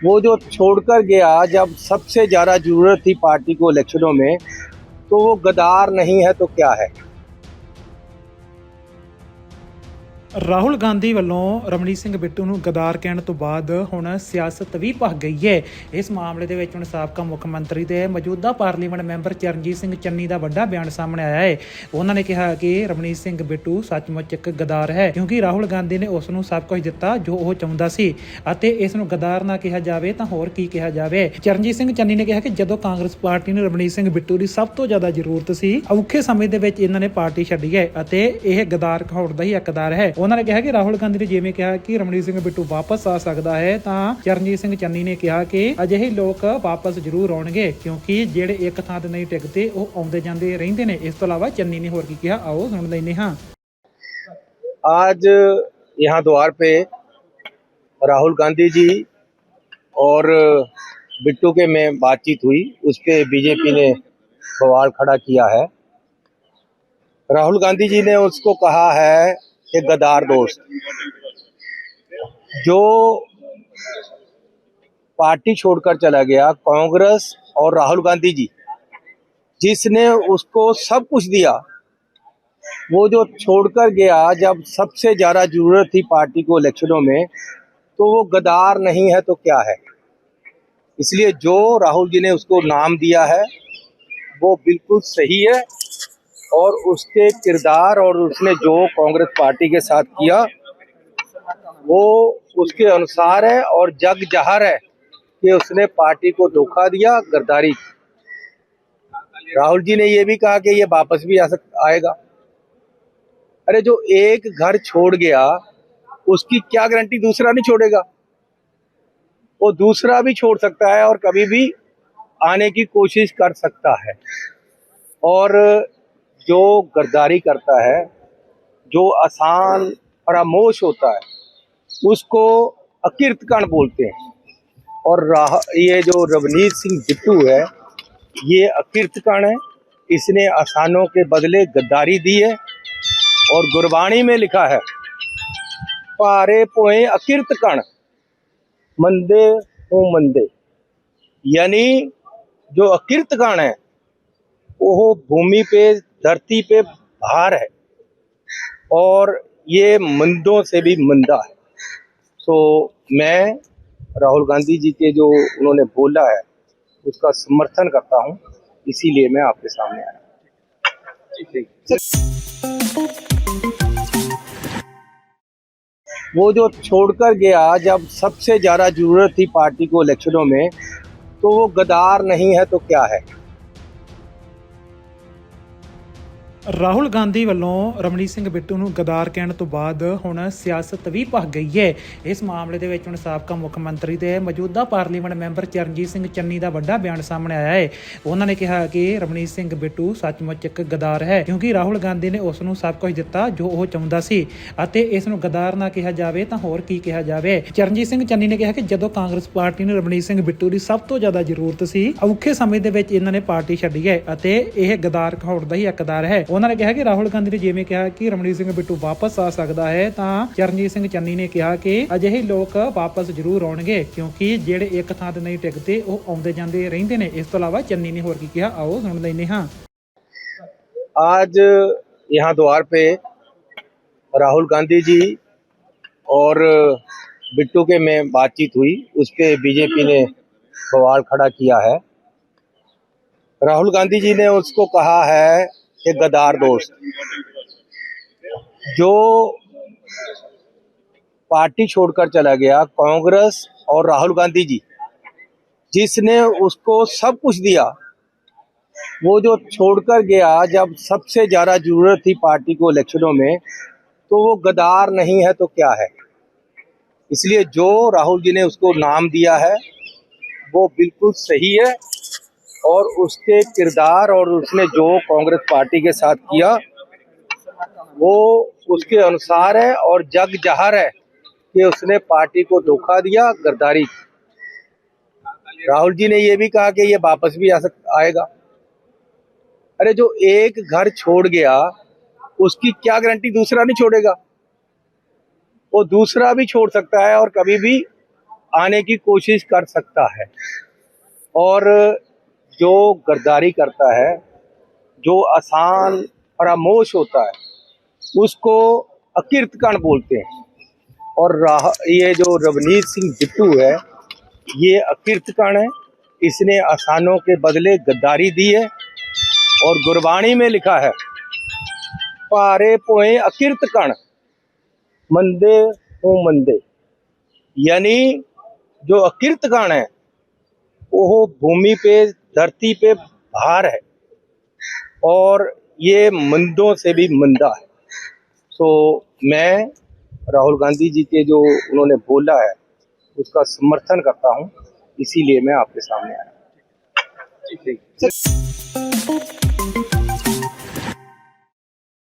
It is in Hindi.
वो जो छोड़कर गया जब सबसे ज़्यादा ज़रूरत थी पार्टी को इलेक्शनों में, तो वो गद्दार नहीं है तो क्या है। ਰਾਹੁਲ ਗਾਂਧੀ ਵੱਲੋਂ ਰਮਨੀਤ ਸਿੰਘ ਬਿੱਟੂ ਨੂੰ ਗਦਾਰ ਕਹਿਣ ਤੋਂ ਬਾਅਦ ਹੁਣ ਸਿਆਸਤ ਵੀ ਭਖ ਗਈ ਹੈ। ਇਸ ਮਾਮਲੇ ਦੇ ਵਿੱਚ ਹੁਣ ਸਾਬਕਾ ਮੁੱਖ ਮੰਤਰੀ ਤੇ ਮੌਜੂਦਾ ਪਾਰਲੀਮੈਂਟ ਮੈਂਬਰ ਚਰਨਜੀਤ ਸਿੰਘ ਚੰਨੀ ਦਾ ਵੱਡਾ ਬਿਆਨ ਸਾਹਮਣੇ ਆਇਆ ਹੈ। ਉਹਨਾਂ ਨੇ ਕਿਹਾ ਕਿ ਰਮਨੀਤ ਸਿੰਘ ਬਿੱਟੂ ਸੱਚਮੁੱਚ ਇੱਕ ਗਦਾਰ ਹੈ, ਕਿਉਂਕਿ ਰਾਹੁਲ ਗਾਂਧੀ ਨੇ ਉਸ ਨੂੰ ਸਭ ਕੁਝ ਦਿੱਤਾ ਜੋ ਉਹ ਚਾਹੁੰਦਾ ਸੀ ਅਤੇ ਇਸ ਨੂੰ ਗਦਾਰ ਨਾ ਕਿਹਾ ਜਾਵੇ ਤਾਂ ਹੋਰ ਕੀ ਕਿਹਾ ਜਾਵੇ। ਚਰਨਜੀਤ ਸਿੰਘ ਚੰਨੀ ਨੇ ਕਿਹਾ ਕਿ ਜਦੋਂ ਕਾਂਗਰਸ ਪਾਰਟੀ ਨੂੰ ਰਮਨੀਤ ਸਿੰਘ ਬਿੱਟੂ ਦੀ ਸਭ ਤੋਂ ਜ਼ਿਆਦਾ ਜ਼ਰੂਰਤ ਸੀ, ਔਖੇ ਸਮੇਂ ਦੇ ਵਿੱਚ ਇਹਨਾਂ ਨੇ ਪਾਰਟੀ ਛੱਡੀ ਹੈ ਅਤੇ ਇਹ ਗਦਾਰ ਕਹਾਉਣ ਦਾ ਹੀ ਹੱਕਦਾਰ ਹੈ। ਉਹਨਾਂ ਨੇ ਕਿਹਾ ਕਿ ਰਾਹੁਲ ਗਾਂਧੀ ਨੇ ਜਿਵੇਂ ਕਿਹਾ ਕਿ ਰਮਨੀਤ ਸਿੰਘ ਬਿੱਟੂ ਵਾਪਸ ਆ ਸਕਦਾ ਹੈ, ਤਾਂ ਚਰਨਜੀਤ ਸਿੰਘ ਚੰਨੀ ਨੇ ਕਿਹਾ ਕਿ ਅਜਿਹੇ ਲੋਕ ਵਾਪਸ ਜ਼ਰੂਰ ਆਉਣਗੇ, ਕਿਉਂਕਿ ਜਿਹੜੇ ਇੱਕ ਥਾਂ ਤੇ ਨਹੀਂ ਟਿਕਦੇ ਉਹ ਆਉਂਦੇ ਜਾਂਦੇ ਰਹਿੰਦੇ ਨੇ। ਇਸ ਤੋਂ ਇਲਾਵਾ ਚੰਨੀ ਨੇ ਹੋਰ ਕੀ ਕਿਹਾ, आओ सुन लेने। हाँ, आज यहाँ द्वार पे राहुल गांधी जी और बिट्टू के में बातचीत हुई, उस पे बीजेपी ने बवाल खड़ा किया है। राहुल गांधी जी ने उसको कहा है कि गद्दार दोस्त, जो पार्टी छोड़कर चला गया कांग्रेस और राहुल गांधी जी, जिसने उसको सब कुछ दिया, वो जो छोड़कर गया जब सबसे ज़्यादा ज़रूरत थी पार्टी को इलेक्शनों में, तो वो गद्दार नहीं है तो क्या है। इसलिए जो राहुल जी ने उसको नाम दिया है वो बिल्कुल सही है, और उसके किरदार और उसने जो कांग्रेस पार्टी के साथ किया वो उसके अनुसार है, और जग जाहिर है कि उसने पार्टी को धोखा दिया, गद्दारी। राहुल जी ने ये भी कहा कि ये वापस भी आएगा। अरे जो एक घर छोड़ गया उसकी क्या गारंटी दूसरा नहीं छोड़ेगा। वो दूसरा भी छोड़ सकता है और कभी भी आने की कोशिश कर सकता है। और जो गद्दारी करता है, जो आसान फरामोश होता है, उसको अकीर्तकण बोलते हैं। और ये जो रवनीत सिंह बिट्टू है, ये अकीर्तकण है। इसने आसानों के बदले गद्दारी दी है, और गुरबाणी में लिखा है, पारे पोए अकीर्तकण मंदे हो मंदे। यानी जो अकीर्तकण है वो भूमि पे, धरती पे भार है, और ये मंदों से भी मंदा है। तो मैं राहुल गांधी जी के जो उन्होंने बोला है उसका समर्थन करता हूँ, इसीलिए मैं आपके सामने आया। वो जो छोड़कर गया जब सबसे ज़्यादा ज़रूरत थी पार्टी को इलेक्शनों में, तो वो गद्दार नहीं है तो क्या है। ਰਾਹੁਲ ਗਾਂਧੀ ਵੱਲੋਂ ਰਮਨੀਤ ਸਿੰਘ ਬਿੱਟੂ ਨੂੰ ਗਦਾਰ ਕਹਿਣ ਤੋਂ ਬਾਅਦ ਹੁਣ ਸਿਆਸਤ ਵੀ ਭਖ ਗਈ ਹੈ। ਇਸ ਮਾਮਲੇ ਦੇ ਵਿੱਚ ਹੁਣ ਸਾਬਕਾ ਮੁੱਖ ਮੰਤਰੀ ਤੇ ਮੌਜੂਦਾ ਪਾਰਲੀਮੈਂਟ ਮੈਂਬਰ ਚਰਨਜੀਤ ਸਿੰਘ ਚੰਨੀ ਦਾ ਵੱਡਾ ਬਿਆਨ ਸਾਹਮਣੇ ਆਇਆ ਹੈ। ਉਹਨਾਂ ਨੇ ਕਿਹਾ ਕਿ ਰਮਨੀਤ ਸਿੰਘ ਬਿੱਟੂ ਸੱਚਮੁੱਚ ਇੱਕ ਗਦਾਰ ਹੈ, ਕਿਉਂਕਿ ਰਾਹੁਲ ਗਾਂਧੀ ਨੇ ਉਸ ਨੂੰ ਸਭ ਕੁਝ ਦਿੱਤਾ ਜੋ ਉਹ ਚਾਹੁੰਦਾ ਸੀ ਅਤੇ ਇਸ ਨੂੰ ਗਦਾਰ ਨਾ ਕਿਹਾ ਜਾਵੇ ਤਾਂ ਹੋਰ ਕੀ ਕਿਹਾ ਜਾਵੇ। ਚਰਨਜੀਤ ਸਿੰਘ ਚੰਨੀ ਨੇ ਕਿਹਾ ਕਿ ਜਦੋਂ ਕਾਂਗਰਸ ਪਾਰਟੀ ਨੂੰ ਰਮਨੀਤ ਸਿੰਘ ਬਿੱਟੂ ਦੀ ਸਭ ਤੋਂ ਜ਼ਿਆਦਾ ਜ਼ਰੂਰਤ ਸੀ, ਔਖੇ ਸਮੇਂ ਦੇ ਵਿੱਚ ਇਹਨਾਂ ਨੇ ਪਾਰਟੀ ਛੱਡੀ ਹੈ ਅਤੇ ਇਹ ਗਦਾਰ ਕਹਾਉਣ ਦਾ ਹੀ ਹੱਕਦਾਰ ਹੈ। ਉਹਨਾਂ ਨੇ ਕਿਹਾ ਕਿ ਰਾਹੁਲ ਗਾਂਧੀ ਨੇ ਜਿਵੇਂ ਕਿਹਾ ਕਿ ਰਮਨੀਤ ਸਿੰਘ ਬਿੱਟੂ ਵਾਪਸ ਆ ਸਕਦਾ ਹੈ, ਤਾਂ ਚਰਨਜੀਤ ਸਿੰਘ ਚੰਨੀ ਨੇ ਕਿਹਾ ਕਿ ਅਜਿਹੇ ਲੋਕ ਵਾਪਸ ਜ਼ਰੂਰ ਆਉਣਗੇ, ਕਿਉਂਕਿ ਜਿਹੜੇ ਇੱਕ ਥਾਂ ਤੇ ਨਹੀਂ ਟਿਕਦੇ ਉਹ ਆਉਂਦੇ ਜਾਂਦੇ ਰਹਿੰਦੇ ਨੇ। ਇਸ ਤੋਂ ਇਲਾਵਾ ਚੰਨੀ ਨੇ ਹੋਰ ਕੀ ਕਿਹਾ, आओ सुन लेने। हाँ, आज यहाँ द्वार पे राहुल गांधी जी और बिट्टू के में बातचीत हुई, उस पे बीजेपी ने बवाल खड़ा किया है। राहुल गांधी जी ने उसको कहा है कि गद्दार दोस्त, जो पार्टी छोड़कर चला गया कांग्रेस और राहुल गांधी जी, जिसने उसको सब कुछ दिया, वो जो छोड़कर गया जब सबसे ज़्यादा ज़रूरत थी पार्टी को इलेक्शनों में, तो वो गद्दार नहीं है तो क्या है। इसलिए जो राहुल जी ने उसको नाम दिया है वो बिल्कुल सही है, और उसके किरदार और उसने जो कांग्रेस पार्टी के साथ किया वो उसके अनुसार है, और जग जाहिर है कि उसने पार्टी को धोखा दिया, गद्दारी। राहुल जी ने ये भी कहा कि ये वापस भी आएगा। अरे जो एक घर छोड़ गया उसकी क्या गारंटी दूसरा नहीं छोड़ेगा। वो दूसरा भी छोड़ सकता है और कभी भी आने की कोशिश कर सकता है। और जो गद्दारी करता है, जो आसान फरामोश होता है, उसको अकीर्तकण बोलते हैं। और ये जो रवनीत सिंह बिट्टू है, ये अकीर्तकण है। इसने आसानों के बदले गद्दारी दी है। और गुरबाणी में लिखा है, पारे पोए अकीर्तकण मंदे हो मंदे, यानी जो अकीर्तकण है वो भूमि पे, धरती पे भार है और ये मंदों से भी मंदा है। तो मैं राहुल गांधी जी के जो उन्होंने बोला है उसका समर्थन करता हूं, इसीलिए मैं आपके सामने आया। ठीक।